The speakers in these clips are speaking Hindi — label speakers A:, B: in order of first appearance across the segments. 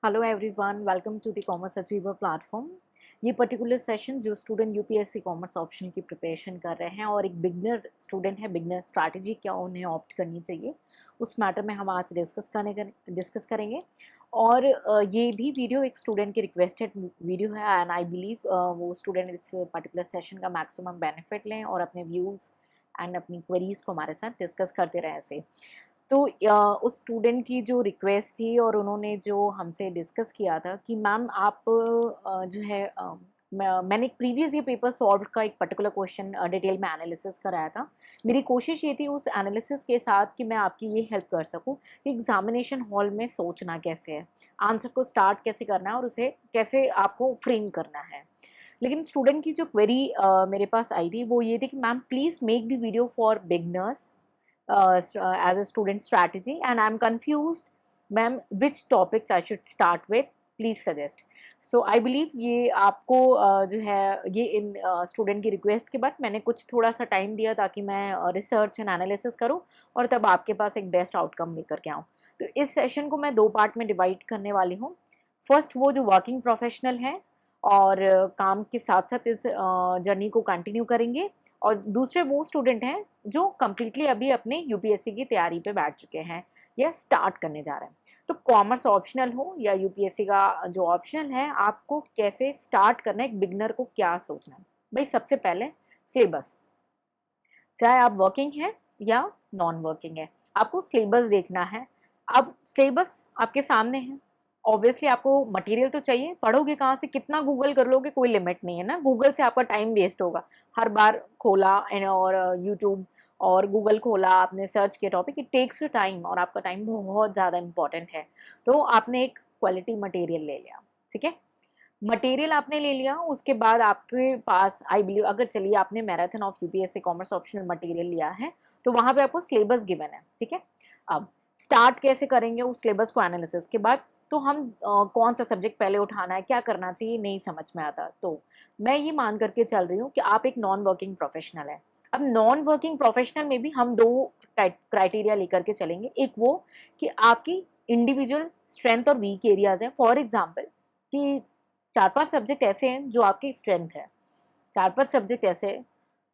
A: Hello everyone, welcome to the commerce achiever platform. ये पर्टिकुलर सेशन जो स्टूडेंट यूपीएससी कॉमर्स ऑप्शन की प्रिपरेशन कर रहे हैं और एक बिगनर स्टूडेंट है, बिगनर स्ट्रैटेजी क्या उन्हें ऑप्ट करनी चाहिए, उस मैटर में हम आज डिस्कस करेंगे। और ये भी वीडियो एक स्टूडेंट की रिक्वेस्टेड वीडियो है एंड आई बिलीव वो स्टूडेंट इस पर्टिकुलर सेशन का मैक्सिमम बेनिफिट लें और अपने व्यूज़ एंड अपनी क्वेरीज को हमारे साथ डिस्कस करते रहें ऐसे। तो उस स्टूडेंट की जो रिक्वेस्ट थी और उन्होंने जो हमसे डिस्कस किया था कि मैम आप जो है मैंने एक प्रीवियस ये पेपर सॉल्व का एक पर्टिकुलर क्वेश्चन डिटेल में एनालिसिस कराया था। मेरी कोशिश ये थी उस एनालिसिस के साथ कि मैं आपकी ये हेल्प कर सकूं कि एग्जामिनेशन हॉल में सोचना कैसे है, आंसर को स्टार्ट कैसे करना है और उसे कैसे आपको फ्रेम करना है। लेकिन स्टूडेंट की जो क्वेरी मेरे पास आई थी वो ये थी कि ma'am please make the video for beginners as a student strategy and I'm confused ma'am which topics I should start with, please suggest. So I believe ये आपको जो है ये इन स्टूडेंट की रिक्वेस्ट के बाद मैंने कुछ थोड़ा सा टाइम दिया ताकि मैं रिसर्च एंड एनालिसिस करूं और तब आपके पास एक बेस्ट आउटकम लेकर के आऊं। तो इस सेशन को मैं दो पार्ट में डिवाइड करने वाली हूँ। फर्स्ट वो जो वर्किंग प्रोफेशनल है और काम के साथ साथ इस जर्नी को कंटिन्यू करेंगे, और दूसरे वो स्टूडेंट हैं जो कम्प्लीटली अभी अपने यूपीएससी की तैयारी पे बैठ चुके हैं या स्टार्ट करने जा रहे हैं। तो कॉमर्स ऑप्शनल हो या यूपीएससी का जो ऑप्शनल है, आपको कैसे स्टार्ट करना है, एक बिगनर को क्या सोचना है। भाई सबसे पहले सिलेबस, चाहे आप वर्किंग हैं या नॉन वर्किंग है, आपको सिलेबस देखना है। अब सिलेबस आपके सामने है, ऑब्वियसली आपको मटेरियल तो चाहिए, पढ़ोगे कहाँ से, कितना गूगल कर लोगे, कोई लिमिट नहीं है ना। गूगल से आपका टाइम वेस्ट होगा, हर बार खोला और यूट्यूब और गूगल खोला, आपने सर्च किया topic, it takes you time और आपका टाइम बहुत ज़्यादा इंपॉर्टेंट है। तो आपने एक क्वालिटी मटेरियल ले लिया, ठीक है। मटेरियल आपने ले लिया, उसके बाद आपके पास आई बिलीव अगर चलिए आपने marathon of UPSC commerce optional material लिया है तो वहाँ पे आपको सिलेबस गिवन है, ठीक है। अब स्टार्ट कैसे करेंगे उस सिलेबस को एनालिसिस के बाद, तो हम कौन सा सब्जेक्ट पहले उठाना है, क्या करना चाहिए, नहीं समझ में आता। तो मैं ये मान करके चल रही हूँ कि आप एक नॉन वर्किंग प्रोफेशनल है। अब नॉन वर्किंग प्रोफेशनल में भी हम दो क्राइटेरिया लेकर के चलेंगे। एक वो कि आपकी इंडिविजुअल स्ट्रेंथ और वीक एरियाज हैं। फॉर एग्जाम्पल कि 4-5 सब्जेक्ट ऐसे हैं जो आपकी स्ट्रेंथ है, 4-5 सब्जेक्ट ऐसे हैं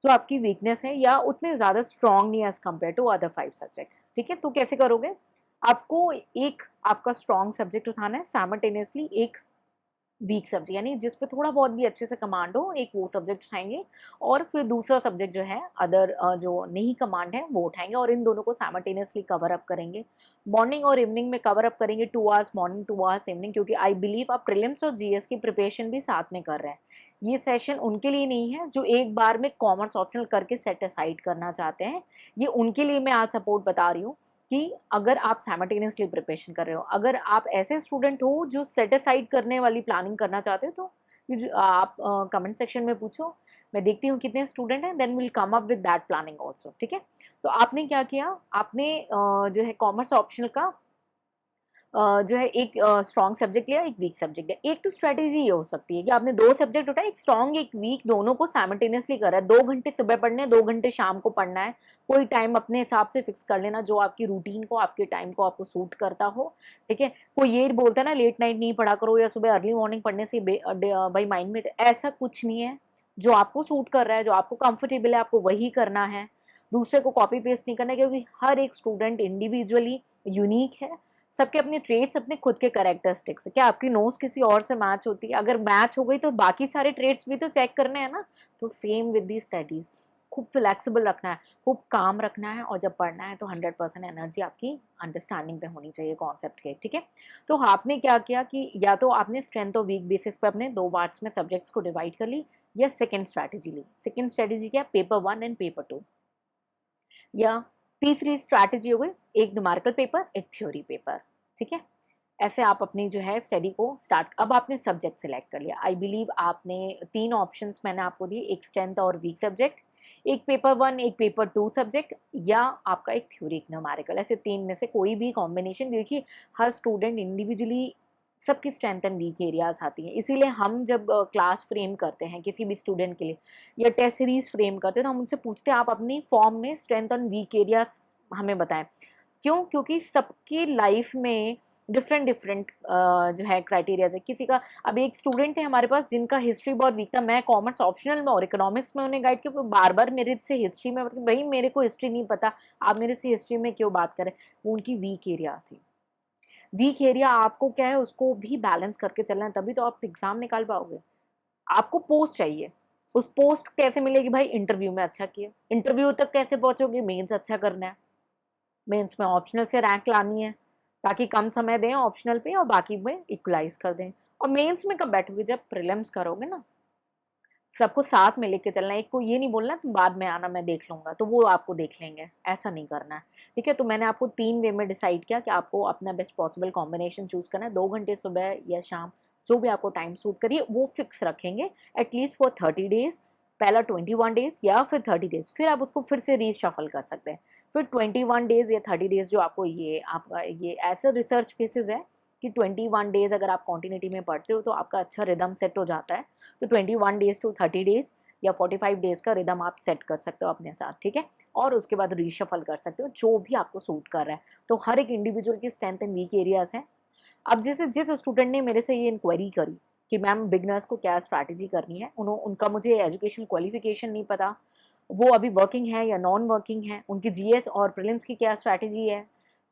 A: जो आपकी वीकनेस है या उतने ज़्यादा स्ट्रॉन्ग नहीं है as compare to other 5 subjects, ठीक है। तो कैसे करोगे, आपको एक आपका स्ट्रॉन्ग सब्जेक्ट उठाना है, साइमल्टेनियसली एक वीक सब्जेक्ट यानी जिस पे थोड़ा बहुत भी अच्छे से कमांड हो, एक वो सब्जेक्ट उठाएंगे और फिर दूसरा सब्जेक्ट जो है अदर जो नहीं कमांड है वो उठाएंगे और इन दोनों को साइमल्टेनियसली कवर अप करेंगे। मॉर्निंग और इवनिंग में कवर अप करेंगे, 2 आवर्स मॉर्निंग 2 आवर्स इवनिंग, क्योंकि आई बिलीव आप प्रीलिम्स और जीएस की प्रिपरेशन भी साथ में कर रहे हैं। ये सेशन उनके लिए नहीं है जो एक बार में कॉमर्स ऑप्शनल करके सेट असाइड करना चाहते हैं, ये उनके लिए मैं आज सपोर्ट बता रही हूँ कि अगर आप साइमल्टेनियसली प्रिपरेशन कर रहे हो, अगर आप ऐसे स्टूडेंट हो जो सेट असाइड करने वाली प्लानिंग करना चाहते हो, तो आप कमेंट सेक्शन में पूछो, मैं देखती हूँ कितने स्टूडेंट हैं, then will come up with that planning also, ठीक है। तो आपने क्या किया, आपने जो है कॉमर्स ऑप्शनल का जो है एक स्ट्रॉन्ग सब्जेक्ट लिया, एक वीक सब्जेक्ट लिया। एक तो स्ट्रैटेजी ये हो सकती है कि आपने दो सब्जेक्ट उठाए, एक स्ट्रॉन्ग एक वीक, दोनों को साइमल्टेनियसली करा है। 2 घंटे सुबह पढ़ने, 2 घंटे शाम को पढ़ना है। कोई टाइम अपने हिसाब से फिक्स कर लेना जो आपकी रूटीन को, आपके टाइम को आपको सूट करता हो, ठीक है। कोई ये बोलता है ना लेट नाइट नहीं पढ़ा करो या सुबह अर्ली मॉर्निंग पढ़ने से भाई माइंड में, ऐसा कुछ नहीं है। जो आपको सूट कर रहा है, जो आपको कंफर्टेबल है, आपको वही करना है। दूसरे को कॉपी पेस्ट नहीं करना है, क्योंकि हर एक स्टूडेंट इंडिविजुअली यूनिक है। सबके अपने ट्रेड्स, अपने खुद के कैरेक्टरिस्टिक्स है। क्या आपकी नोज किसी और से मैच होती है? अगर मैच हो गई तो बाकी सारे ट्रेड्स भी तो चेक करने हैं ना। तो सेम विद दी स्टडीज, खूब फ्लेक्सिबल रखना है, खूब काम रखना है, और जब पढ़ना है तो 100% एनर्जी आपकी अंडरस्टैंडिंग पे होनी चाहिए कॉन्सेप्ट के, ठीक है। तो आपने क्या किया कि या तो आपने स्ट्रेंथ और वीक बेसिस पे अपने दो पार्ट्स में सब्जेक्ट्स को डिवाइड कर ली, या सेकेंड स्ट्रैटेजी ली। सेकेंड स्ट्रैटेजी क्या, पेपर 1 एंड पेपर 2, या तीसरी स्ट्रैटेजी हो गई एक न्यूमेरिकल पेपर, एक थ्योरी पेपर, ठीक है। ऐसे आप अपनी जो है स्टडी को स्टार्ट, अब आपने सब्जेक्ट सेलेक्ट कर लिया। आई बिलीव आपने 3 ऑप्शंस मैंने आपको दिए, एक स्ट्रेंथ और वीक सब्जेक्ट, एक पेपर 1, एक पेपर 2 सब्जेक्ट, या आपका एक थ्योरी एक न्यूमेरिकल। ऐसे 3 में से कोई भी कॉम्बिनेशन, देखिए हर स्टूडेंट इंडिविजुअली सबकी स्ट्रेंथ एंड वीक एरियाज आती हैं। इसीलिए हम जब क्लास फ्रेम करते हैं किसी भी स्टूडेंट के लिए या टेस्ट सीरीज फ्रेम करते हैं, तो हम उनसे पूछते हैं आप अपनी फॉर्म में स्ट्रेंथ एंड वीक एरियाज हमें बताएं। क्यों? क्योंकि सबकी लाइफ में डिफरेंट डिफरेंट जो है क्राइटेरियाज है। किसी का, अब एक स्टूडेंट थे हमारे पास जिनका हिस्ट्री बहुत वीक था, मैं कॉमर्स ऑप्शनल में और इकोनॉमिक्स में उन्हें गाइड किया, बार बार मेरे से हिस्ट्री में, भाई मेरे को हिस्ट्री नहीं पता, आप मेरे से हिस्ट्री में क्यों बात करें। वो उनकी वीक एरिया थी। वीक एरिया आपको क्या है, उसको भी बैलेंस करके चलना है, तभी तो आप एग्जाम निकाल पाओगे। आपको पोस्ट चाहिए, उस पोस्ट कैसे मिलेगी भाई, इंटरव्यू में अच्छा किया। इंटरव्यू तक कैसे पहुंचोगे, मेंस अच्छा करना है, मेंस में ऑप्शनल से रैंक लानी है ताकि कम समय दें ऑप्शनल पे और बाकी में इक्वलाइज कर दें। और मेंस में कब बैठोगे, जब प्रीलिम्स करोगे ना। सबको साथ में लेके चलना है, एक को ये नहीं बोलना तुम बाद में आना मैं देख लूंगा, तो वो आपको देख लेंगे, ऐसा नहीं करना है। ठीक है, तो मैंने आपको 3 वे में डिसाइड किया कि आपको अपना बेस्ट पॉसिबल कॉम्बिनेशन चूज करना है। 2 घंटे सुबह या शाम, जो भी आपको टाइम सूट करिए वो फिक्स रखेंगे एटलीस्ट फॉर 30 डेज। पहला 21 डेज या फिर 30 डेज, फिर आप उसको फिर से रीशफल कर सकते हैं। फिर 21 डेज या 30 डेज जो आपको, ये आपका ये ऐसा रिसर्च बेसिस है कि 21 डेज अगर आप कॉन्टिन्यूटी में पढ़ते हो तो आपका अच्छा रिदम सेट हो जाता है। तो 21 डेज टू 30 डेज या 45 डेज का रिदम आप सेट कर सकते हो अपने साथ। ठीक है, और उसके बाद रीशफल कर सकते हो जो भी आपको सूट कर रहा है। तो हर एक इंडिविजुअल की स्ट्रेंथ एंड वीक एरियाज हैं। अब जैसे जिस स्टूडेंट ने मेरे से ये इंक्वायरी करी कि मैम बिगनर्स को क्या स्ट्रैटेजी करनी है, उनका मुझे एजुकेशन क्वालिफिकेशन नहीं पता, वो अभी वर्किंग है या नॉन वर्किंग है, उनकी जीएस और प्रीलिम्स की क्या स्ट्रैटेजी है,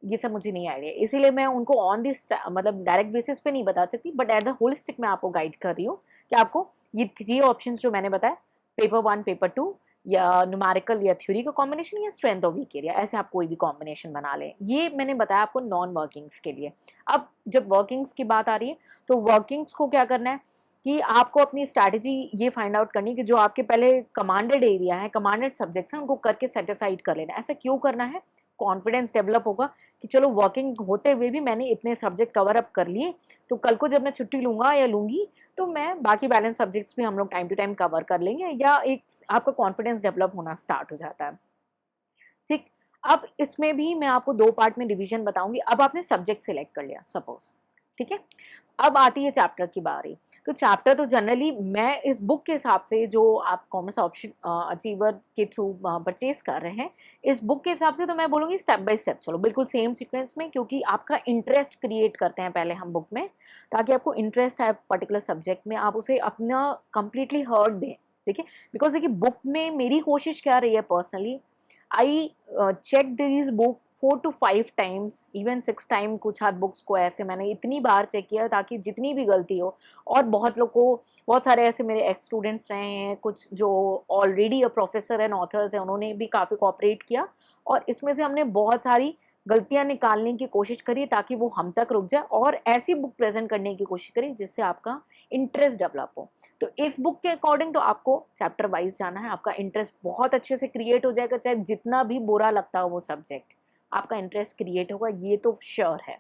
A: ये सब मुझे नहीं आइडिया। इसीलिए मैं उनको ऑन दिस मतलब डायरेक्ट बेसिस पे नहीं बता सकती, बट एट द होलिस्टिक मैं आपको गाइड कर रही हूँ कि आपको ये 3 ऑप्शंस जो मैंने बताया, पेपर 1 पेपर 2 या न्यूमेरिकल या थ्योरी का कॉम्बिनेशन या स्ट्रेंथ ऑफ वीक एरिया, ऐसे आप कोई भी कॉम्बिनेशन बना लें। ये मैंने बताया आपको नॉन वर्किंग्स के लिए। अब जब वर्किंग्स की बात आ रही है तो वर्किंग्स को क्या करना है कि आपको अपनी स्ट्रैटेजी ये फाइंड आउट करनी है कि जो आपके पहले कमांडेड एरिया है, कमांडेड सब्जेक्ट्स हैं, उनको करके सेटिसाइड कर लेना है। ऐसा क्यों करना है, कॉन्फिडेंस डेवलप होगा कि चलो वर्किंग होते हुए भी मैंने इतने सब्जेक्ट कवर अप कर लिए, तो कल को जब मैं छुट्टी लूंगा या लूंगी तो मैं बाकी बैलेंस सब्जेक्ट्स भी हम लोग टाइम टू टाइम कवर कर लेंगे, या एक आपका कॉन्फिडेंस डेवलप होना स्टार्ट हो जाता है। ठीक, अब इसमें भी मैं आपको 2 पार्ट में डिवीजन बताऊंगी। अब आपने सब्जेक्ट सिलेक्ट कर लिया सपोज, ठीक है, अब आती है चैप्टर की बारी। तो चैप्टर तो जनरली मैं इस बुक के हिसाब से, जो आप कॉमर्स ऑप्शन अचीवर के थ्रू परचेज कर रहे हैं, इस बुक के हिसाब से तो मैं बोलूँगी स्टेप बाय स्टेप चलो, बिल्कुल सेम सीक्वेंस में, क्योंकि आपका इंटरेस्ट क्रिएट करते हैं पहले हम बुक में, ताकि आपको इंटरेस्ट है पर्टिकुलर सब्जेक्ट में, आप उसे अपना कंप्लीटली हर्ट दें। ठीक है, बिकॉज देखिए बुक में मेरी कोशिश क्या रही है personally, I check this book 4 to 5 times, even 6 time, कुछ हाथ बुक्स को ऐसे मैंने इतनी बार चेक किया ताकि जितनी भी गलती हो। और बहुत लोग को, बहुत सारे ऐसे मेरे एक्स स्टूडेंट्स रहे हैं, कुछ जो ऑलरेडी प्रोफेसर एंड ऑथर्स हैं, उन्होंने भी काफ़ी कोऑपरेट किया, और इसमें से हमने बहुत सारी गलतियां निकालने की कोशिश करी ताकि वो हम तक रुक जाए, और ऐसी बुक प्रेजेंट करने की कोशिश करी जिससे आपका इंटरेस्ट डेवलप हो। तो इस बुक के अकॉर्डिंग तो आपको चैप्टर वाइज जाना है, आपका इंटरेस्ट बहुत अच्छे से क्रिएट हो जाएगा, चाहे जितना भी बुरा लगता हो वो सब्जेक्ट, आपका इंटरेस्ट क्रिएट होगा, ये तो श्योर है।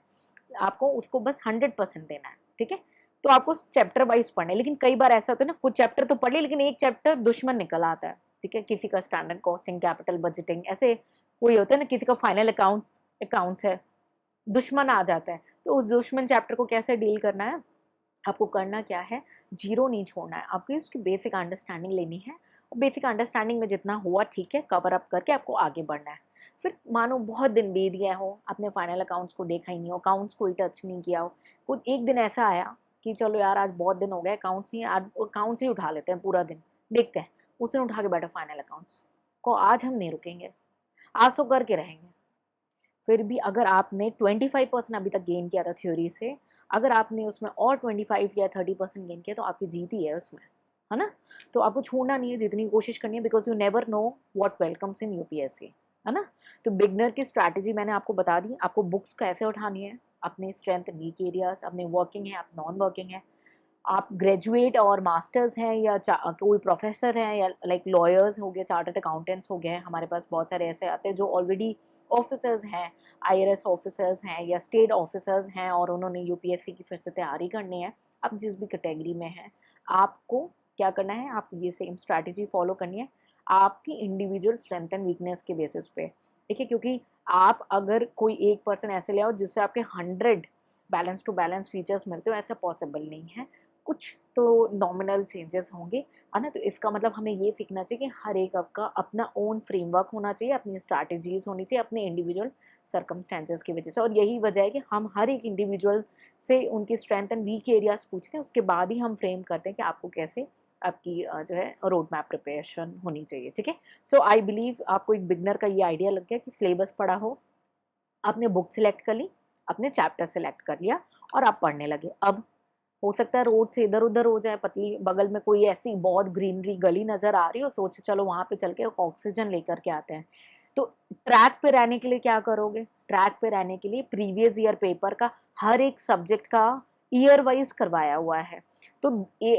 A: आपको उसको बस 100% देना है। ठीक है, तो आपको चैप्टर वाइज पढ़ना है, लेकिन कई बार ऐसा होता है ना, कुछ चैप्टर तो पढ़ लिए लेकिन एक चैप्टर दुश्मन निकल आता है। ठीक है, किसी का स्टैंडर्ड कॉस्टिंग, कैपिटल बजटिंग, ऐसे कोई होता है ना, किसी का फाइनल अकाउंट्स है, दुश्मन आ जाता है। तो उस दुश्मन चैप्टर को कैसे डील करना है, आपको करना क्या है, जीरो नहीं छोड़ना है, आपको उसकी बेसिक अंडरस्टैंडिंग लेनी है, और बेसिक अंडरस्टैंडिंग में जितना हुआ ठीक है, कवर अप करके आपको आगे बढ़ना है। फिर मानो बहुत दिन बीत गया हो, आपने फाइनल अकाउंट्स को देखा ही नहीं हो, अकाउंट्स को ही टच नहीं किया हो, कुछ एक दिन ऐसा आया कि चलो यार आज बहुत दिन हो गए अकाउंट्स ही, आज अकाउंट्स ही उठा लेते हैं, पूरा दिन देखते हैं, उस दिन उठा के बैठो फाइनल अकाउंट्स को, आज हम नहीं रुकेंगे, आज तो करके रहेंगे। फिर भी अगर आपने 25% अभी तक गेन किया था थ्योरी से, अगर आपने उसमें और 25 या 30% गेन किया तो आपकी जीत ही है उसमें, है ना। तो आपको छोड़ना नहीं है, जितनी कोशिश करनी है, because you never know what welcomes in UPSC, है ना। तो बिगनर की स्ट्रैटेजी मैंने आपको बता दी, आपको बुक्स कैसे उठानी है, अपने स्ट्रेंथ वीक एरियाज, अपने वर्किंग है, आप नॉन वर्किंग है, आप ग्रेजुएट और मास्टर्स हैं या कोई प्रोफेसर हैं, या लाइक लॉयर्स हो गए, चार्टर्ड अकाउंटेंट्स हो गए, हमारे पास बहुत सारे ऐसे आते हैं जो ऑलरेडी ऑफिसर्स हैं, आईआरएस ऑफिसर्स हैं या स्टेट ऑफिसर्स हैं, और उन्होंने यूपीएससी की फिर से तैयारी करनी है। आप जिस भी कैटेगरी में हैं, आपको क्या करना है, आपको ये सेम स्ट्रैटेजी फॉलो करनी है, आपकी इंडिविजुअल स्ट्रेंथ एंड वीकनेस के बेसिस पे। देखिए, क्योंकि आप अगर कोई एक पर्सन ऐसे ले आओ जिससे आपके 100 बैलेंस टू बैलेंस फीचर्स मिलते हो, ऐसा पॉसिबल नहीं है, कुछ तो नॉमिनल चेंजेस होंगे, है ना। तो इसका मतलब हमें ये सीखना चाहिए कि हर एक आपका अपना ओन फ्रेमवर्क होना चाहिए, अपनी स्ट्रैटेजीज होनी चाहिए, अपने इंडिविजुअल सर्कमस्टेंसेस की वजह से। और यही वजह है कि हम हर एक इंडिविजुअल से उनकी स्ट्रेंथ एंड वीक एरियाज पूछते हैं, उसके बाद ही हम फ्रेम करते हैं कि आपको कैसे आपकी जो है रोड मैप प्रिपरेशन होनी चाहिए, ठीक है। सो आई बिलीव आपको एक बिगनर का ये आइडिया लग गया कि सिलेबस पढ़ा हो, आपने बुक सिलेक्ट कर ली, आपने चैप्टर सेलेक्ट कर लिया और आप पढ़ने लगे। अब हो सकता है रोड से इधर उधर हो जाए, पतली बगल में कोई ऐसी बहुत ग्रीनरी गली नज़र आ रही हो, सोचे चलो वहाँ पे चल के ऑक्सीजन लेकर के आते हैं। तो ट्रैक पे रहने के लिए क्या करोगे? ट्रैक पे रहने के लिए प्रीवियस ईयर पेपर का हर एक सब्जेक्ट का ईयर वाइज करवाया हुआ है, तो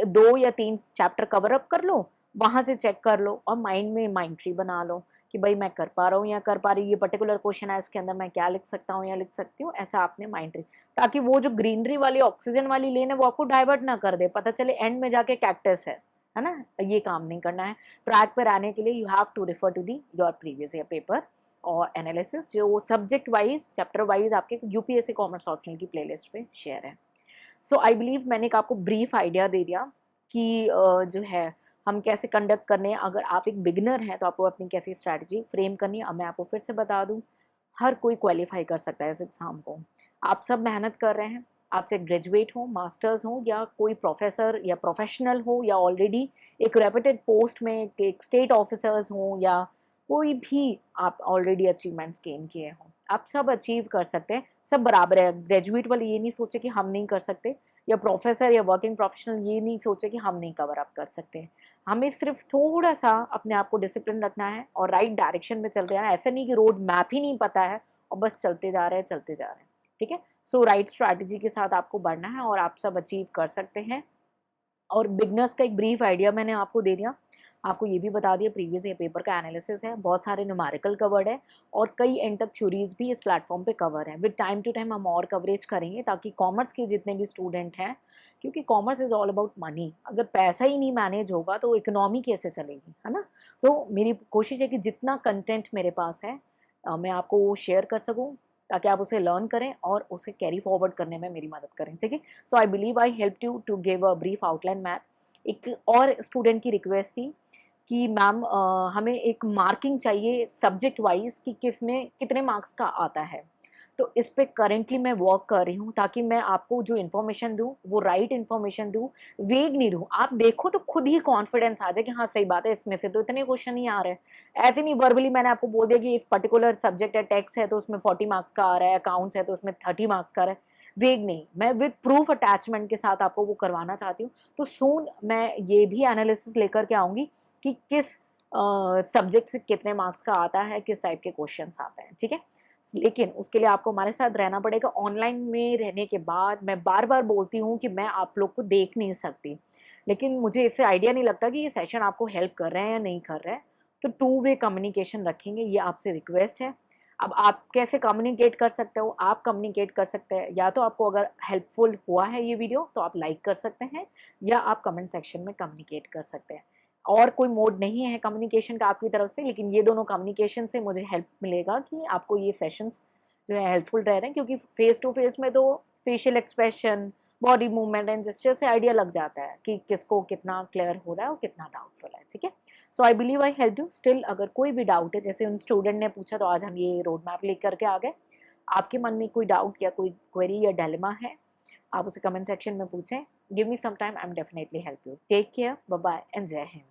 A: 2 या 3 चैप्टर कवर अप कर लो, वहाँ से चेक कर लो और माइंड में माइंड ट्री बना लो कि भाई मैं कर पा रहा हूँ या कर पा रही हूँ, ये पर्टिकुलर क्वेश्चन है इसके अंदर मैं क्या लिख सकता हूँ या लिख सकती हूँ, ऐसा आपने माइंड ट्री, ताकि वो जो ग्रीनरी वाली ऑक्सीजन वाली लेन है वो आपको डाइवर्ट ना कर दे, पता चले एंड में जाके कैक्टस है ना। ये काम नहीं करना है। ट्रैक पर आने के लिए you have to refer to the your previous year paper और एनालिसिस जो सब्जेक्ट वाइज चैप्टर वाइज आपके यूपीएससी कॉमर्स ऑप्शनल की प्लेलिस्ट पे शेयर है। सो आई बिलीव मैंने एक आपको ब्रीफ आइडिया दे दिया कि जो है हम कैसे कंडक्ट करने हैं। अगर आप एक बिगिनर हैं तो आपको अपनी कैसी स्ट्रैटेजी फ्रेम करनी है। अब मैं आपको फिर से बता दूं, हर कोई क्वालिफाई कर सकता है इस एग्ज़ाम को। आप सब मेहनत कर रहे हैं, आप चाहे ग्रेजुएट हो, मास्टर्स हो या कोई प्रोफेसर या प्रोफेशनल हो या ऑलरेडी एक रेपुटेड पोस्ट में एक स्टेट ऑफिसर्स हो या कोई भी आप ऑलरेडी अचीवमेंट्स गेन किए हों, आप सब अचीव कर सकते हैं। सब बराबर है। ग्रेजुएट वाले ये नहीं सोचे कि हम नहीं कर सकते, या प्रोफेसर या वर्किंग प्रोफेशनल ये नहीं सोचे कि हम नहीं कवर अप कर सकते। हमें सिर्फ थोड़ा सा अपने आप को डिसिप्लिन रखना है और राइट डायरेक्शन में चलते रहना। ऐसा नहीं कि रोड मैप ही नहीं पता है और बस चलते जा रहे हैं चलते जा रहे हैं, ठीक है। सो राइट स्ट्रैटेजी के साथ आपको बढ़ना है और आप सब अचीव कर सकते हैं। और बिगनर्स का एक ब्रीफ आइडिया मैंने आपको दे दिया। आपको ये भी बता दिया प्रीवियस ईयर पेपर का एनालिसिस है, बहुत सारे न्यूमेरिकल कवर्ड है और कई एंड तक थ्योरीज भी इस प्लेटफॉर्म पे कवर है। विद टाइम टू टाइम हम और कवरेज करेंगे ताकि कॉमर्स के जितने भी स्टूडेंट हैं, क्योंकि commerce is all about money, अगर पैसा ही नहीं मैनेज होगा तो इकोनॉमी कैसे चलेगी, है ना। तो मेरी कोशिश है कि जितना कंटेंट मेरे पास है मैं आपको वो शेयर कर सकूँ ताकि आप उसे लर्न करें और उसे कैरी फॉरवर्ड करने में मेरी मदद करें, ठीक है। So I believe I help you to give a brief outline map. एक और स्टूडेंट की रिक्वेस्ट थी कि मैम हमें एक मार्किंग चाहिए सब्जेक्ट वाइज कि किस में कितने मार्क्स का आता है। तो इस पे करेंटली मैं वर्क कर रही हूँ ताकि मैं आपको जो इन्फॉर्मेशन दूँ वो राइट इन्फॉर्मेशन दूँ, वेग नहीं दूँ। आप देखो तो खुद ही कॉन्फिडेंस आ जाए कि हाँ सही बात है, इसमें से तो इतने क्वेश्चन ही आ रहे हैं। ऐसे नहीं वर्बली मैंने आपको बोल दिया कि इस पर्टिकुलर सब्जेक्ट है, टैक्स है तो उसमें 40 मार्क्स का आ रहा है, अकाउंट्स है तो उसमें 30 मार्क्स का आ रहा है। वेग नहीं, मैं विद प्रूफ अटैचमेंट के साथ आपको वो करवाना चाहती हूँ। तो सून मैं ये भी एनालिसिस लेकर के आऊँगी कि किस सब्जेक्ट से कितने मार्क्स का आता है, किस टाइप के क्वेश्चंस आते हैं, ठीक है। लेकिन उसके लिए आपको हमारे साथ रहना पड़ेगा। ऑनलाइन में रहने के बाद मैं बार बार बोलती हूँ कि मैं आप लोग को देख नहीं सकती, लेकिन मुझे इससे आइडिया नहीं लगता कि ये सेशन आपको हेल्प कर रहे हैं या नहीं कर रहे हैं। तो 2 वे कम्युनिकेशन रखेंगे, ये आपसे रिक्वेस्ट है। अब आप कैसे कम्युनिकेट कर सकते हो? आप कम्युनिकेट कर सकते हैं, या तो आपको अगर हेल्पफुल हुआ है ये वीडियो तो आप लाइक कर सकते हैं या आप कमेंट सेक्शन में कम्युनिकेट कर सकते हैं। और कोई मोड नहीं है कम्युनिकेशन का आपकी तरफ से, लेकिन ये दोनों कम्युनिकेशन से मुझे हेल्प मिलेगा कि आपको ये सेशंस जो है हेल्पफुल रह रहे हैं, क्योंकि फेस टू फेस में तो facial expression, body movement and gesture से आइडिया लग जाता है कि किसको कितना क्लियर हो रहा है और कितना डाउटफुल है, ठीक है। So I believe I help you. Still अगर कोई भी डाउट है, जैसे उन स्टूडेंट ने पूछा तो आज हम ये रोड मैप लेकर करके आ गए, आपके मन में कोई डाउट या कोई क्वेरी या डिलेमा है, आप उसे कमेंट सेक्शन में पूछें। Give me some time, I am definitely help you. Take care, bye bye and जय हिंद।